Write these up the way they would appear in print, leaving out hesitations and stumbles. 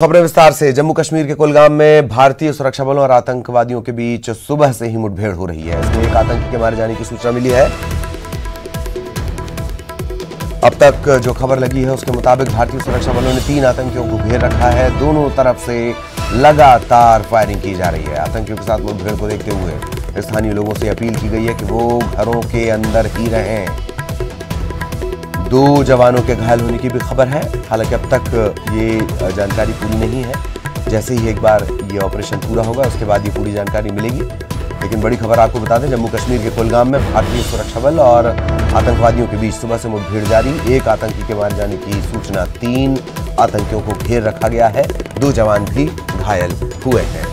खबरें विस्तार से। जम्मू कश्मीर के कुलगाम में भारतीय सुरक्षा बलों और आतंकवादियों के बीच सुबह से ही मुठभेड़ हो रही है। इसमें एक आतंकी के मारे जाने की सूचना मिली है। अब तक जो खबर लगी है उसके मुताबिक भारतीय सुरक्षा बलों ने 3 आतंकियों को घेर रखा है। दोनों तरफ से लगातार फायरिंग की जा रही है। आतंकियों के साथ मुठभेड़ को देखते हुए स्थानीय लोगों से अपील की गई है कि वो घरों के अंदर ही रहें। 2 जवानों के घायल होने की भी खबर है। हालांकि अब तक ये जानकारी पूरी नहीं है। जैसे ही एक बार ये ऑपरेशन पूरा होगा उसके बाद ये पूरी जानकारी मिलेगी। लेकिन बड़ी खबर आपको बता दें, जम्मू कश्मीर के कुलगाम में भारतीय सुरक्षा बल और आतंकवादियों के बीच सुबह से मुठभेड़ जारी। 1 आतंकी के मारे जाने की सूचना। 3 आतंकियों को घेर रखा गया है। 2 जवान भी घायल हुए हैं।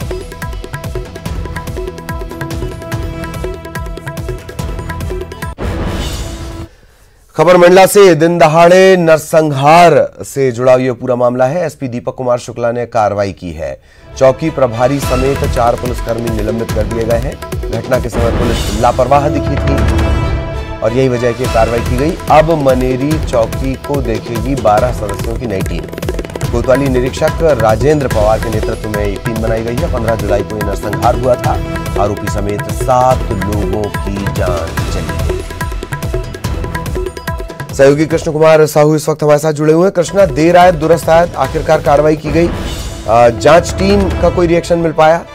खबर मंडला से। दिन दहाड़े नरसंहार से जुड़ा ये पूरा मामला है। एसपी दीपक कुमार शुक्ला ने कार्रवाई की है। चौकी प्रभारी समेत 4 पुलिसकर्मी निलंबित कर दिए गए हैं। घटना के समय पुलिस लापरवाह दिखी थी और यही वजह की कार्रवाई की गई। अब मनेरी चौकी को देखेगी 12 सदस्यों की नई टीम। कोतवाली निरीक्षक राजेंद्र पवार के नेतृत्व में एक टीम बनाई गई है। 15 जुलाई को यह नरसंहार हुआ था। आरोपी समेत 7 लोगों की जान चली गई। सहयोगी कृष्ण कुमार साहू इस वक्त हमारे साथ जुड़े हुए हैं। कृष्णा, देर आयत दुरुस्त आयत, आखिरकार कार्रवाई की गई। जांच टीम का कोई रिएक्शन मिल पाया?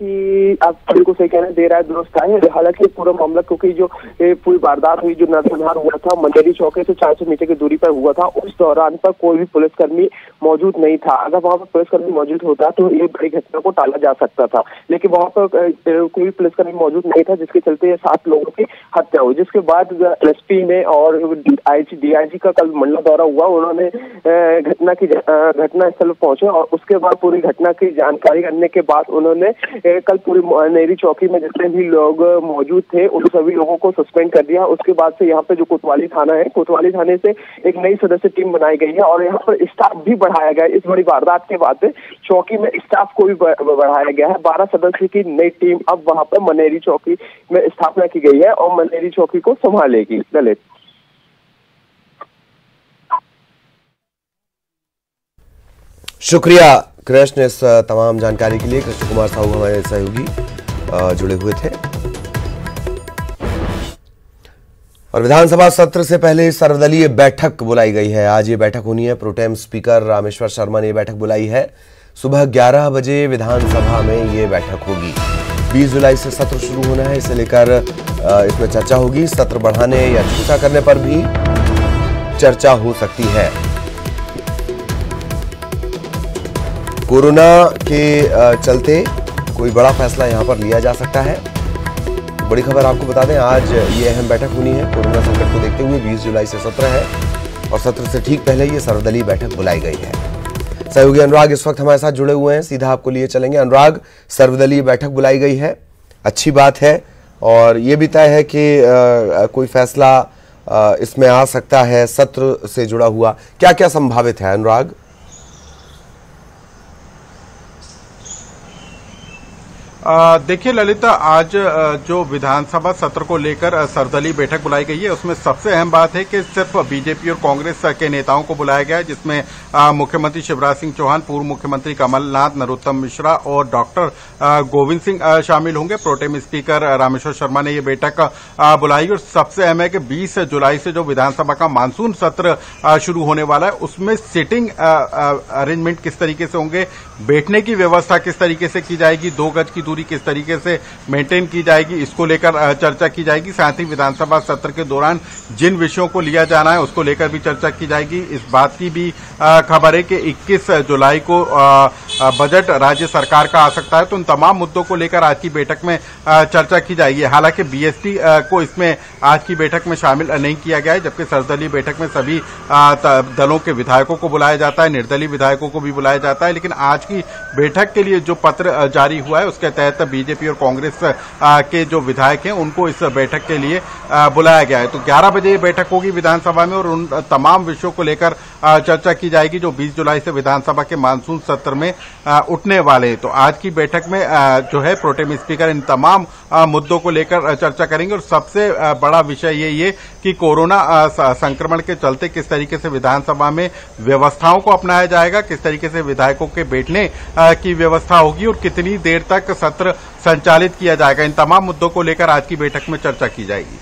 कि आप बिल्कुल सही कह रहे हैं, देर आए दुरुस्त आए। हालांकि पूरा मामला, क्योंकि जो पूरी वारदात हुई, जो नरसंहार हुआ था मनेरी चौकी से 400 मीटर की दूरी पर हुआ था, उस दौरान पर कोई भी पुलिसकर्मी मौजूद नहीं था। अगर वहां पर पुलिसकर्मी मौजूद होता तो ये बड़ी घटना को टाला जा सकता था, लेकिन वहां पर कोई पुलिसकर्मी मौजूद नहीं था, जिसके चलते ये 7 लोगों की हत्या हुई। जिसके बाद एसपी ने और डीआईजी का कल मंडला दौरा हुआ। उन्होंने घटना स्थल पहुंचे और उसके बाद पूरी घटना की जानकारी करने के बाद उन्होंने कल पूरी मनेरी चौकी में जितने भी लोग मौजूद थे उन सभी लोगों को सस्पेंड कर दिया। उसके बाद से यहाँ पे जो कोतवाली थाना है, कोतवाली थाने से एक नई सदस्य टीम बनाई गई है और यहाँ पर स्टाफ भी बढ़ाया गया है। इस बड़ी वारदात के बाद चौकी में स्टाफ को भी बढ़ाया गया है। 12 सदस्य की नई टीम अब वहां पर मनेरी चौकी में स्थापना की गई है और मनेरी चौकी को संभालेगी। ललित, शुक्रिया कृष्ण इस तमाम जानकारी के लिए। कृष्ण कुमार साहू हमारे सहयोगी जुड़े हुए थे। और विधानसभा सत्र से पहले सर्वदलीय बैठक बुलाई गई है। आज ये बैठक होनी है। प्रोटेम स्पीकर रामेश्वर शर्मा ने ये बैठक बुलाई है। सुबह 11 बजे विधानसभा में ये बैठक होगी। 20 जुलाई से सत्र शुरू होना है, इसे लेकर इसमें चर्चा होगी। सत्र बढ़ाने या छोटा करने पर भी चर्चा हो सकती है। कोरोना के चलते कोई बड़ा फैसला यहां पर लिया जा सकता है। बड़ी खबर आपको बता दें, आज ये अहम बैठक होनी है। कोरोना संकट को देखते हुए 20 जुलाई से सत्र है और सत्र से ठीक पहले ये सर्वदलीय बैठक बुलाई गई है। सहयोगी अनुराग इस वक्त हमारे साथ जुड़े हुए हैं, सीधा आपको लिए चलेंगे। अनुराग, सर्वदलीय बैठक बुलाई गई है, अच्छी बात है और ये भी तय है कि कोई फैसला इसमें आ सकता है सत्र से जुड़ा हुआ। क्या क्या संभावित है अनुराग? देखिए ललित, आज जो विधानसभा सत्र को लेकर सर्वदलीय बैठक बुलाई गई है उसमें सबसे अहम बात है कि सिर्फ बीजेपी और कांग्रेस के नेताओं को बुलाया गया है, जिसमें मुख्यमंत्री शिवराज सिंह चौहान, पूर्व मुख्यमंत्री कमलनाथ, नरोत्तम मिश्रा और डॉक्टर गोविंद सिंह शामिल होंगे। प्रोटेम स्पीकर रामेश्वर शर्मा ने ये बैठक बुलाई और सबसे अहम है कि 20 जुलाई से जो विधानसभा का मानसून सत्र शुरू होने वाला है उसमें सिटिंग अरेंजमेंट किस तरीके से होंगे, बैठने की व्यवस्था किस तरीके से की जाएगी, 2 गज की दूरी किस तरीके से मेंटेन की जाएगी, इसको लेकर चर्चा की जाएगी। साथ ही विधानसभा सत्र के दौरान जिन विषयों को लिया जाना है उसको लेकर भी चर्चा की जाएगी। इस बात की भी खबर है कि 21 जुलाई को बजट राज्य सरकार का आ सकता है, तो उन तमाम मुद्दों को लेकर आज की बैठक में चर्चा की जाएगी। हालांकि बीएसटी को इसमें आज की बैठक में शामिल नहीं किया गया है, जबकि सर्वदलीय बैठक में सभी दलों के विधायकों को बुलाया जाता है, निर्दलीय विधायकों को भी बुलाया जाता है। लेकिन आज की बैठक के लिए जो पत्र जारी हुआ है उसके तहत बीजेपी और कांग्रेस के जो विधायक हैं उनको इस बैठक के लिए बुलाया गया है। तो 11 बजे ये बैठक होगी विधानसभा में और उन तमाम विषयों को लेकर चर्चा की जाएगी जो 20 जुलाई से विधानसभा के मानसून सत्र में उठने वाले हैं। तो आज की बैठक में जो है प्रोटेम स्पीकर इन तमाम मुद्दों को लेकर चर्चा करेंगे और सबसे बड़ा विषय ये कि कोरोना संक्रमण के चलते किस तरीके से विधानसभा में व्यवस्थाओं को अपनाया जाएगा, किस तरीके से विधायकों के बैठने की व्यवस्था होगी और कितनी देर तक सत्र संचालित किया जाएगा। इन तमाम मुद्दों को लेकर आज की बैठक में चर्चा की जाएगी।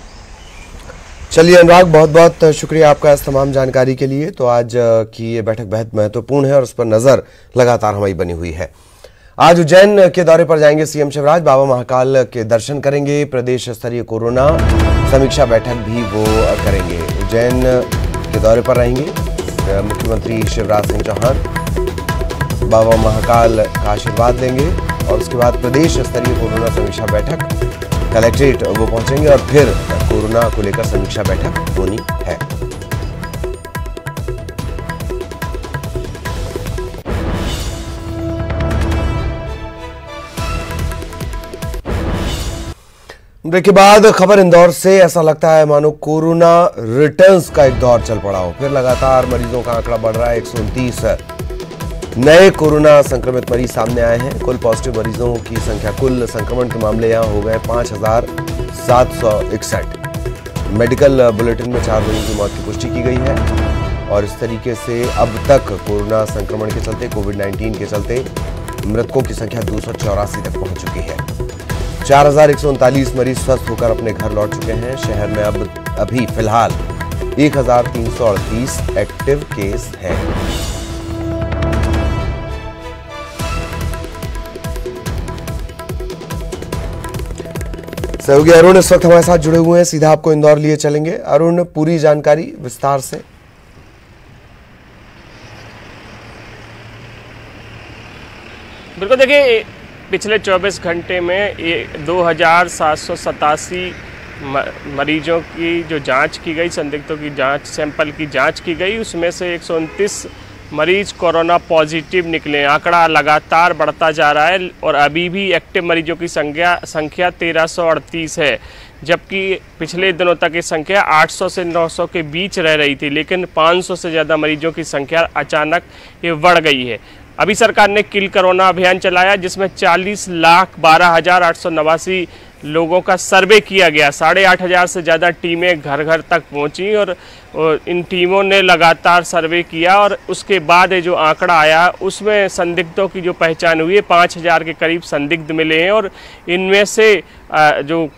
चलिए अनुराग, बहुत बहुत शुक्रिया आपका इस तमाम जानकारी के लिए। तो आज की ये बैठक बेहद महत्वपूर्ण है और उस पर नजर लगातार हमारी बनी हुई है। आज उज्जैन के दौरे पर जाएंगे सीएम शिवराज, बाबा महाकाल के दर्शन करेंगे, प्रदेश स्तरीय कोरोना समीक्षा बैठक भी वो करेंगे। उज्जैन के दौरे पर रहेंगे मुख्यमंत्री शिवराज सिंह चौहान, बाबा महाकाल का आशीर्वाद लेंगे और उसके बाद प्रदेश स्तरीय कोरोना समीक्षा बैठक कलेक्ट्रेट वो पहुंचेंगे और फिर कोरोना को लेकर समीक्षा बैठक होनी है। ब्रेक के बाद खबर इंदौर से। ऐसा लगता है मानो कोरोना रिटर्न्स का एक दौर चल पड़ा हो। फिर लगातार मरीजों का आंकड़ा बढ़ रहा है। 129 नए कोरोना संक्रमित मरीज सामने आए हैं। कुल पॉजिटिव मरीजों की संख्या, कुल संक्रमण के मामले यहां हो गए 5761। मेडिकल बुलेटिन में 4 लोगों की मौत की पुष्टि की गई है और इस तरीके से अब तक कोरोना संक्रमण के चलते, कोविड-19 के चलते मृतकों की संख्या 284 तक पहुंच चुकी है। 4139 मरीज स्वस्थ होकर अपने घर लौट चुके हैं। शहर में अभी फिलहाल 1338 एक्टिव केस हैं। सहयोगी अरुण इस वक्त हमारे साथ जुड़े हुए हैं, सीधा आपको इंदौर लिए चलेंगे। अरुण, पूरी जानकारी विस्तार से। बिल्कुल, देखिए पिछले 24 घंटे में 2787 मरीजों की जो जांच की गई, संदिग्धों की जांच, सैंपल की जांच की गई, उसमें से 129 मरीज कोरोना पॉजिटिव निकले। आंकड़ा लगातार बढ़ता जा रहा है और अभी भी एक्टिव मरीजों की संख्या 1338 है, जबकि पिछले दिनों तक ये संख्या 800 से 900 के बीच रह रही थी, लेकिन 500 से ज़्यादा मरीजों की संख्या अचानक ये बढ़ गई है। अभी सरकार ने किल कोरोना अभियान चलाया जिसमें 40,12,889 लोगों का सर्वे किया गया। 8,500 से ज़्यादा टीमें घर घर तक पहुंची और इन टीमों ने लगातार सर्वे किया और उसके बाद जो आंकड़ा आया उसमें संदिग्धों की जो पहचान हुई है 5,000 के करीब संदिग्ध मिले हैं और इनमें से जो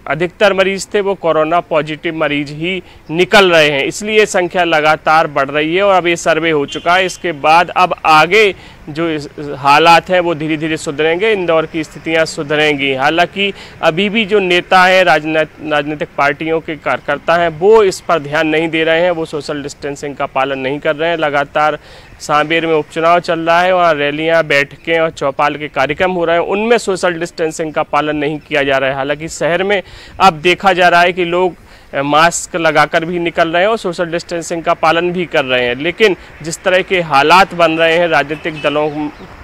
अधिकतर मरीज थे वो कोरोना पॉजिटिव मरीज ही निकल रहे हैं, इसलिए संख्या लगातार बढ़ रही है और अब ये सर्वे हो चुका है। इसके बाद अब आगे जो हालात हैं वो धीरे धीरे सुधरेंगे, इंदौर की स्थितियां सुधरेंगी। हालांकि अभी भी जो नेता हैं, राजनीतिक पार्टियों के कार्यकर्ता हैं, वो इस पर ध्यान नहीं दे रहे हैं, वो सोशल डिस्टेंसिंग का पालन नहीं कर रहे हैं। लगातार सांबेर में उपचुनाव चल रहा है, वहाँ रैलियाँ, बैठकें और चौपाल के कार्यक्रम हो रहे हैं, उनमें सोशल डिस्टेंसिंग का पालन नहीं किया जा रहा है। हालांकि शहर में अब देखा जा रहा है कि लोग मास्क लगाकर भी निकल रहे हैं और सोशल डिस्टेंसिंग का पालन भी कर रहे हैं, लेकिन जिस तरह के हालात बन रहे हैं राजनीतिक दलों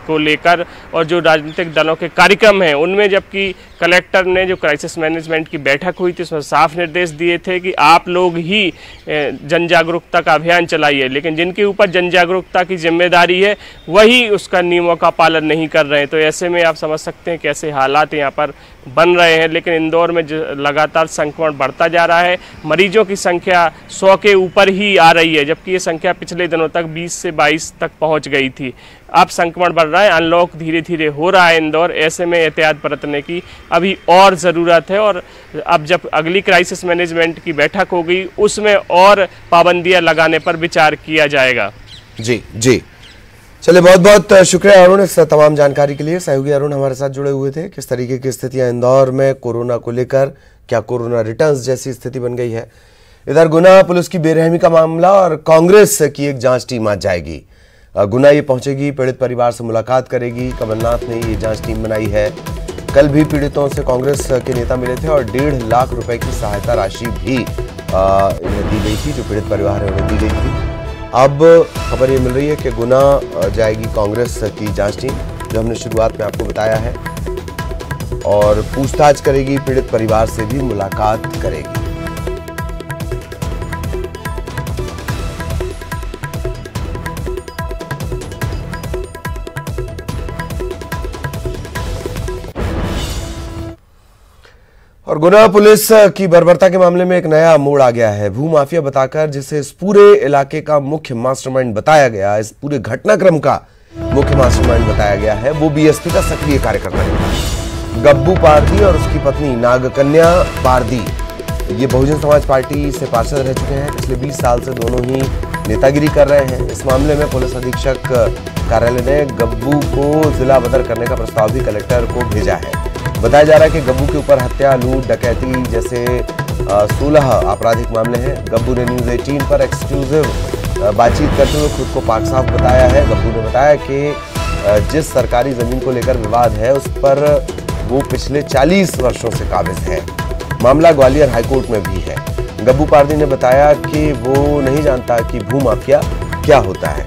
को लेकर और जो राजनीतिक दलों के कार्यक्रम हैं उनमें, जबकि कलेक्टर ने जो क्राइसिस मैनेजमेंट की बैठक हुई थी उसमें साफ निर्देश दिए थे कि आप लोग ही जन जागरूकता का अभियान चलाइए, लेकिन जिनके ऊपर जन जागरूकता की जिम्मेदारी है वही उसका नियमों का पालन नहीं कर रहे हैं। तो ऐसे में आप समझ सकते हैं कैसे हालात यहाँ पर बन रहे हैं। लेकिन इंदौर में लगातार संक्रमण बढ़ता जा रहा है, मरीजों की संख्या 100 के ऊपर ही आ रही है, जबकि ये संख्या पिछले दिनों तक 20 से 22 तक पहुंच गई थी। अब संक्रमण बढ़ रहा है, अनलॉक धीरे धीरे हो रहा है इंदौर, ऐसे में एहतियात बरतने की अभी और ज़रूरत है और अब जब अगली क्राइसिस मैनेजमेंट की बैठक होगी उसमें और पाबंदियां लगाने पर विचार किया जाएगा। जी जी, चलिए बहुत बहुत शुक्रिया अरुण इस तमाम जानकारी के लिए। सहयोगी अरुण हमारे साथ जुड़े हुए थे। किस तरीके की स्थितियां इंदौर में कोरोना को लेकर, क्या कोरोना रिटर्न्स जैसी स्थिति बन गई है। इधर गुना पुलिस की बेरहमी का मामला और कांग्रेस की एक जांच टीम आज जाएगी गुना, ये पहुंचेगी, पीड़ित परिवार से मुलाकात करेगी। कमलनाथ ने ये जांच टीम बनाई है। कल भी पीड़ितों से कांग्रेस के नेता मिले थे और 1.5 लाख रुपए की सहायता राशि भी इन्हें दी गई थी, जो पीड़ित परिवार है उन्हें दी गई थी। अब खबर ये मिल रही है कि गुना जाएगी कांग्रेस की जांच टीम, जो हमने शुरुआत में आपको बताया है। और पूछताछ करेगी, पीड़ित परिवार से भी मुलाकात करेगी। और गुना पुलिस की बर्बरता के मामले में एक नया मोड़ आ गया है। भूमाफिया बताकर जिसे इस पूरे इलाके का मुख्य मास्टरमाइंड बताया गया, इस पूरे घटनाक्रम का मुख्य मास्टरमाइंड बताया गया है, वो बीएसपी का सक्रिय कार्यकर्ता निकला। गब्बू पारदी और उसकी पत्नी नागकन्या पारदी ये बहुजन समाज पार्टी से पार्षद रह चुके हैं। पिछले 20 साल से दोनों ही नेतागिरी कर रहे हैं। इस मामले में पुलिस अधीक्षक कार्यालय ने गब्बू को जिला बदर करने का प्रस्ताव भी कलेक्टर को भेजा है। बताया जा रहा है कि गब्बू के ऊपर हत्या, लूट, डकैती जैसे 16 आपराधिक मामले हैं। गब्बू ने न्यूज 18 पर एक्सक्लूसिव बातचीत करते हुए खुद को पाक साफ बताया है। गब्बू ने बताया कि जिस सरकारी जमीन को लेकर विवाद है उस पर वो पिछले 40 वर्षों से काबिज है। मामला ग्वालियर हाईकोर्ट में भी है। गब्बू पारदी ने बताया कि वो नहीं जानता कि भूमाफिया क्या होता है।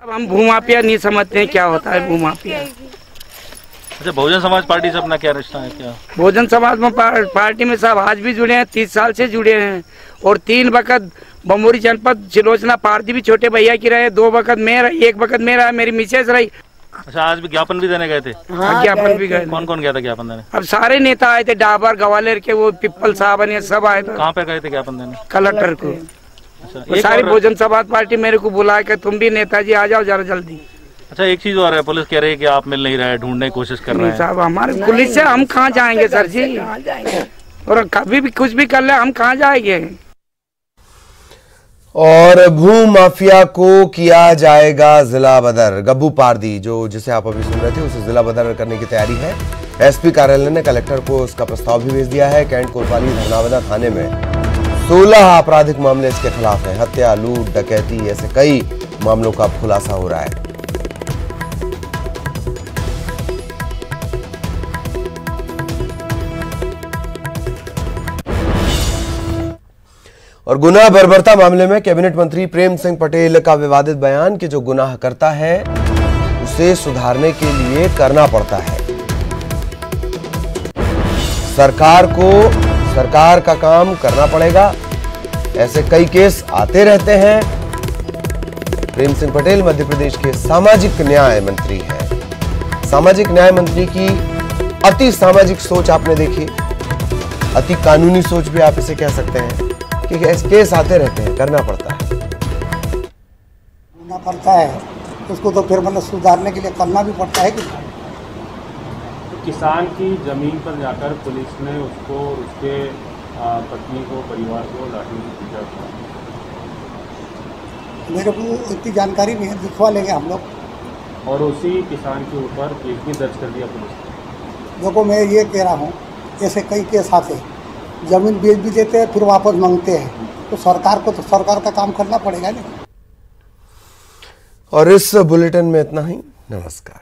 अब हम भूमाफिया नहीं समझते हैं क्या होता है भूमाफिया। अच्छा, बहुजन समाज पार्टी से अपना क्या रिश्ता है? क्या बहुजन समाज में पार्टी में सब आज भी जुड़े हैं, 30 साल से जुड़े हैं। और 3 वक्त बमोरी जनपद चिलोचना पारदी भी छोटे भैया की रहे, 2 वक्त मैं रही, 1 वक्त मैं रहा, मेरी मिसेज रही। अच्छा, आज भी ज्ञापन भी देने गए थे? हाँ, ज्ञापन भी गए। कौन कौन गया था ज्ञापन देने? अब सारे नेता आए थे, डाबर ग्वालियर के, वो पिप्पल साहब ने सब आए थे। कहाँ पे गए थे ज्ञापन देने? कलेक्टर को। अच्छा, सारी बहुजन समाज पार्टी मेरे को बुला के तुम भी नेताजी आ जाओ जरा जल्दी। अच्छा, एक चीज और है, पुलिस कह रही है कि आप मिल नहीं रहे, ढूंढने की कोशिश कर रहे हैं। साहब, हमारे पुलिस से हम कहाँ जाएंगे सर जी? और कभी भी कुछ भी कर ले हम कहाँ जाएंगे? और भूमाफिया को किया जाएगा जिला बदर। गब्बू पारदी जिसे आप अभी सुन रहे थे, उसे जिला बदर करने की तैयारी है। एसपी कार्यालय ने कलेक्टर को उसका प्रस्ताव भी भेज दिया है। कैंट कोतवाली धरनावदा थाने में 16 आपराधिक मामले इसके खिलाफ है। हत्या, लूट, डकैती ऐसे कई मामलों का खुलासा हो रहा है। और गुना बर्बरता मामले में कैबिनेट मंत्री प्रेम सिंह पटेल का विवादित बयान कि जो गुनाह करता है उसे सुधारने के लिए करना पड़ता है। सरकार का काम करना पड़ेगा। ऐसे कई केस आते रहते हैं। प्रेम सिंह पटेल मध्य प्रदेश के सामाजिक न्याय मंत्री हैं। सामाजिक न्याय मंत्री की अति सामाजिक सोच आपने देखी, अति कानूनी सोच भी आप इसे कह सकते हैं कि ऐसे केस आते रहते हैं, करना पड़ता है। करना पड़ता है उसको तो फिर मतलब सुधारने के लिए करना भी पड़ता है। कि किसान की जमीन पर जाकर पुलिस ने उसको, उसके पत्नी को, परिवार को लाठी से पीटा था। मेरे को इतनी जानकारी नहीं है, दिखवा लेंगे हम लोग। और उसी किसान के ऊपर केस भी दर्ज कर दिया पुलिस ने। देखो, मैं ये कह रहा हूँ, ऐसे कई केस आते हैं, जमीन बेच भी देते हैं फिर वापस मांगते हैं। तो सरकार का काम करना पड़ेगा ना। और इस बुलेटिन में इतना ही। नमस्कार।